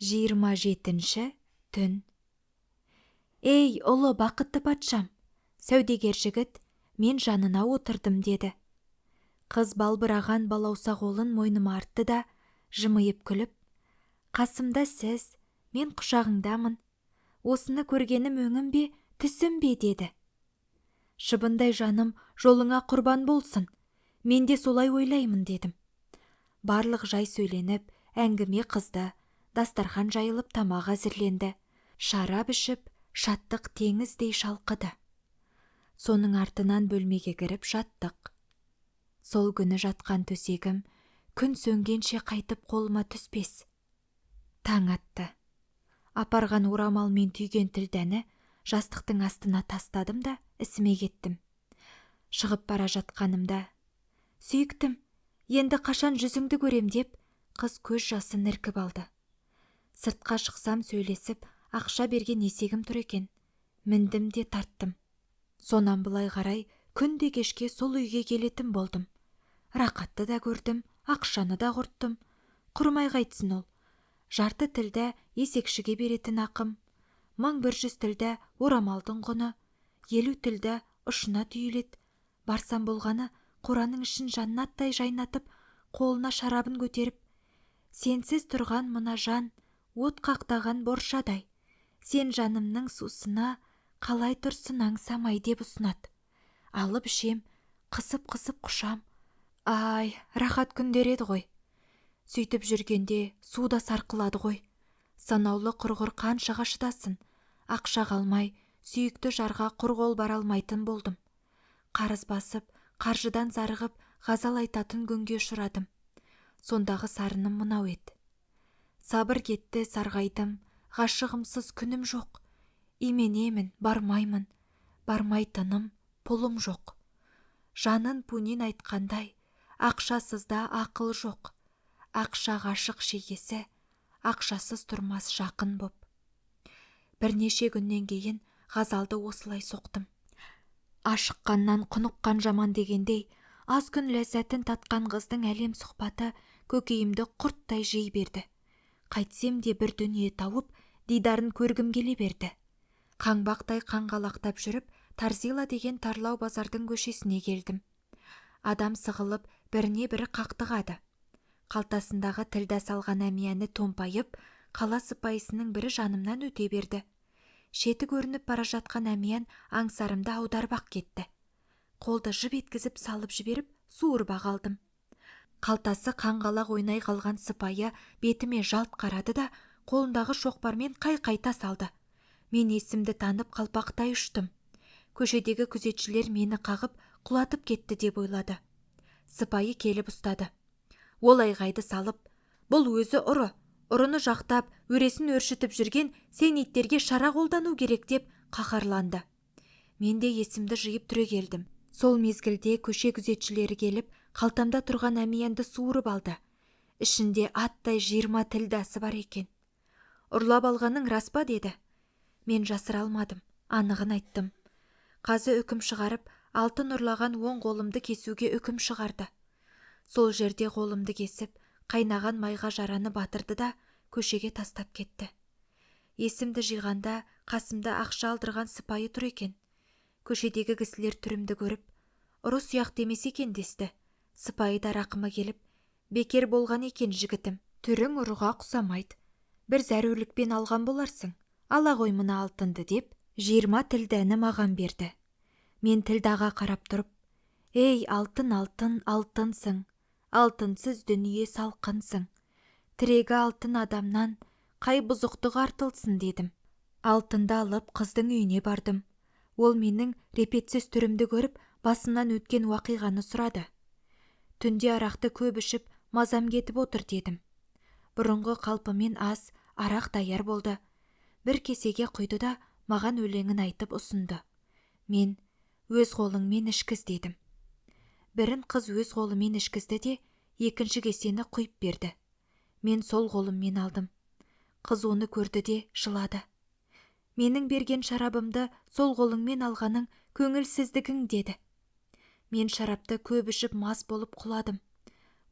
27 түн. Ей, ұлы бақытты патшам, сәудегер жігіт, мен жанына отырдым деді. Қыз балбыраған балауса қолын мойныма артты да, жымиып күліп, қасымда сіз, мен құшағыңдамын. Осыны көргенім өңім бе, түсім бе деді. Шыбындай жаным жолыңа құрбан болсын, мен де солай ойлаймын дедім. Барлық жай söyленіп, әңгіме қызды, дастархан жайылып тамақ әзірленді. Шарап ішіп, шаттық теңіздей шалқыды. Соның артынан бөлмеге кіріп жаттық. Сол күні жатқан төсегім, күн сөнгенше қайтып қолыма түспес. Таң атты. Апарған орамалмен түйген тілдәні жастықтың астына тастадым да ісіме кеттім. Шығып бара жатқанымда, сүйіктім, енді қашан жүзіңді көрем деп, қыз көз жасын іркіп алды. Сыртқа шықсам сөйлесіп, ақша берген есегім тұр екен. Міндім де тарттым. Сонан былай қарай күнде кешке сол үйге келетін болдым. Рақатты да көрдім, ақшаны да құрттым. Құрмай қайтсын ол. Жарты тілді есекшіге беретін ақым, 1100 тілді орамалдың құны, 50 тілді ұшына түйілет. Барсам болғаны қораның ішін жаннаттай жайнатып, қолына шарабын көтеріп, сенсіз тұрған мына жан, от қақтаған боршадай. Сен жанымның сусына қалай тұрсын аңсамай деп ұсынады. Алып ішем, қысып-қысып құшам. Ай, рахат күндер еді ғой. Сөйтіп жүргенде суда сарқылады ғой. Санаулы құрғыр қаншаға шыдасын. Ақша қалмай, сүйікті жарға құр қол бара алмайтын болдым. Қарыз басып, қаржыдан зарығып, ғазал айтатын күнге ұшырадым. Сондағы сарыным мынау еді. Сабыр кетті, сарғайдым, ғашығымсыз күнім жоқ. Именемін, бармаймын, бармайтыным, пұлым жоқ. Жанын пунин айтқандай, ақшасызда ақыл жоқ. Ақша ғашық шегесі, ақшасыз тұрмас жақын боп. Бірнеше күннен кейін ғазалды осылай соқтым. Ашыққаннан құныққан жаман дегендей, аз күн ләззатын татқан қыздың әлем сұхбаты көкейімді құрттай жей берді. Қайтсем де бір дүние тауып, дидарын көргім келе берді. Қаңбақтай қаңғалақтап жүріп, Тарзила деген тарлау базардың көшесіне келдім. Адам сығылып, біріне бірі қақтығады. Қалтасындағы тілда салған әмияны томпайып, қала сыпайысының бірі жанымнан өте берді. Шеті көрініп бара жатқан әмиян аңсарымды аударбақ кетті. Қолды жып еткізіп салып жіберіп, суырып қалдым. Қалтасы қаңғалақ ойнай қалған сыпайы бетіме жалт қарады да, қолындағы шоқпармен қайта салды. Мен есімді танып қалпақтай ұштым. Көшедегі күзетшілер мені қағып, құлатып кетті деп ойлады. Сыпайы келіп ұстады. Ол айғайды салып, бұл өзі ұры, ұрыны жақтап, өресін өршітіп жүрген сен иттерге шара қолдану керек деп қаһарланды. Мен де есімді жиып түрегелдім. Сол мезгілде көше күзетшілері келіп, қалтамда тұрған әмиянды суырып алды. Ішінде аттай 20 тілдасы бар екен. Ұрлап алғаның рас па деді. Мен жасыра алмадым, анығын айттым. Қазы үкім шығарып, алтын ұрлаған оң қолымды кесуге үкім шығарды. Сол жерде қолымды кесіп, қайнаған майға жараны батырды да көшеге тастап кетті. Есімді жиғанда қасымда ақша алдырған сыпайы тұр екен. Көшедегі кісілер түрімді көріп, ұры сияқты емес екен десті. Сыпайы да рақымы келіп, бекер болған екен жігітім, түрің ұрыға құсамайды. Бір зәрулікпен алған боларсың, ала ғой мына алтынды деп, 20 тілдәні маған берді. Мен тілдаға қарап тұрып, ей алтын, алтын, алтынсың, алтынсыз дүние салқынсың. Тірегі алтын адамнан қай бұзықтық артылсын дедім. Алтынды алып қыздың үйіне бардым. Ол менің репетсіз түрімді көріп, басымнан өткен уақиғаны сұрады. Түнде арақты көп ішіп, мазам кетіп отыр дедім. Бұрынғы қалпымен аз, арақ даяр болды. Бір кесеге құйды да маған өлеңін айтып ұсынды. Мен өз қолыңмен ішкіз дедім. Бірін қыз өз қолымен ішкізді де, екінші кесені құйып берді. Мен сол қолыммен алдым. Қыз оны көрді де жылады. Менің берген шарабымды сол қолыңмен алғаның көңілсіздігің деді. Мен шарапты көп ішіп мас болып құладым.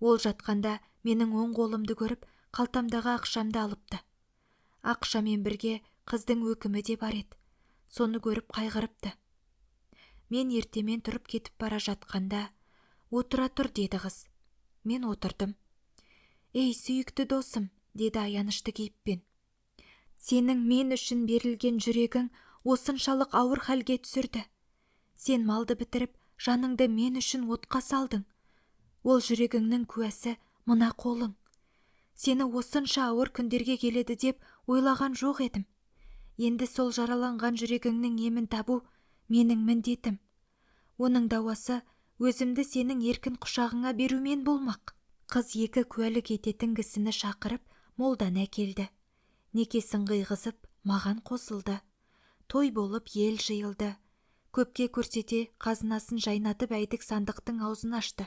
Ол жатқанда менің оң қолымды көріп, қалтамдағы ақшамды алыпты. Ақшамен бірге қыздың өкімі де бар еді. Соны көріп қайғырыпты. Мен ертемен тұрып кетіп бара жатқанда, «Отыра тұр» деді қыз. Мен отырдым. «Ей, сүйікті досым», деді аянышты кейіппен. «Сенің мен үшін берілген жүрегің осыншалық ауыр халге түсірді. Сен малды бітіріп, жаныңды мен үшін отқа салдың. Ол жүрегіңнің куәсі мына қолың. Сені осынша ауыр күндерге келеді деп ойлаған жоқ едім. Енді сол жараланған жүрегіңнің емін табу менің міндетім. Оның дауасы өзімді сенің еркін құшағыңа берумен болмақ». Қыз екі куәлік ететін кісіні шақырып, молдан әкелді. Некесін қиғызып, маған қосылды. Той болып ел жиылды. Көпке көрсете қазынасын жайнатып әйдік сандықтың аузын ашты.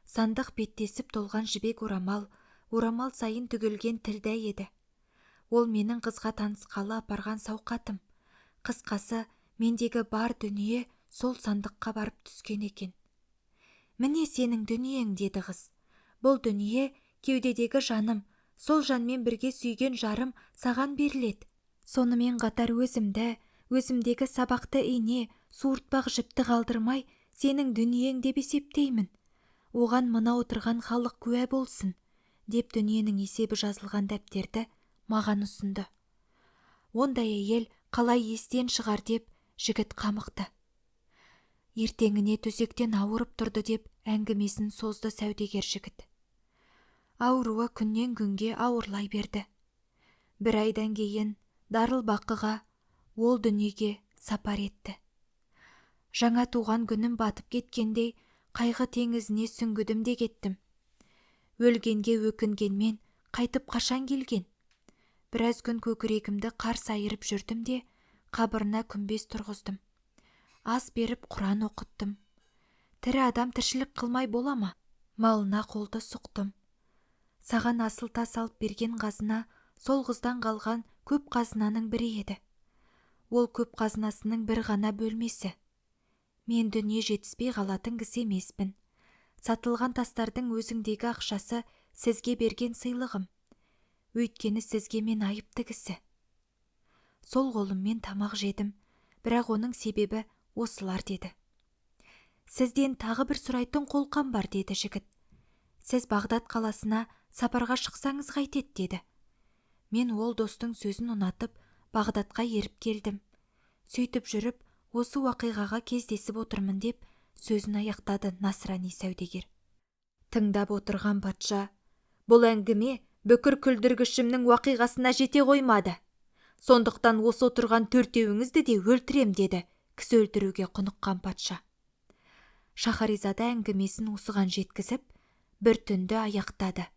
Сандық беттесіп толған жібек орамал сайын түгілген тілдә еді. Ол менің қызға танысқалы апарған сауқатым. Қысқасы, мендегі бар дүние сол сандыққа барып түскен екен. «Міне сенің дүниең», деді қыз. «Бұл дүние кеудедегі жаным, сол жанмен бірге сүйген жарым саған беріледі. Сонымен қатар өзімдегі сабақты ине, суыртпақ жіпті қалдырмай, сенің дүниең деп есептеймін. Оған мына отырған халық куә болсын», деп дүниенің есебі жазылған дәптерді маған ұсынды. Ондай әйел қалай естен шығар деп жігіт қамықты. Ертеңіне төсектен ауырып тұрды деп әңгімесін созды сәудегер жігіт. Ауруы күннен күнге ауырлай берді. Бір айдан кейін Дарылбақыға, ол дүниеге сапар етті. Жаңа туған күнім батып кеткендей, қайғы теңізіне сүңгідім де кеттім. Өлгенге өкінгенмен қайтып қашан келген? Біраз күн көкірегімді қарс айырып жүрдім де, қабырына күмбез тұрғыздым. Ас беріп Құран оқыттым. Тірі адам тіршілік қылмай бола ма? Малына қолды сұқтым. Саған асыл тас алып берген қазына сол қыздан қалған көп қазынаның бірі еді. Ол көп қазынасының бір ғана бөлмесі. Мен дүние жетіспей қалатын кісі емеспін. Сатылған тастардың өзіңдегі ақшасы сізге берген сыйлығым. Өйткені сізге мен айыпты кісі. Сол қолыммен тамақ жедім, бірақ оның себебі осылар, деді. Сізден тағы бір сұрайтын қолқам бар, деді жігіт. Сіз Бағдат қаласына сапарға шықсаңыз қайтеді, деді. Мен ол достың сөзін ұнатып, Бағдатқа еріп келдім. Сөйтіп жүріп, осы уақиғаға кездесіп отырмын деп сөзін аяқтады насрани сәудегер. Тыңдап отырған патша, бұл әңгіме бүкір күлдіргішімнің уақиғасына жете қоймады. Сондықтан осы отырған төртеуіңізді де өлтірем, деді кісі өлтіруге құныққан патша. Шахаризада әңгімесін осыған жеткізіп, бір түнді аяқтады.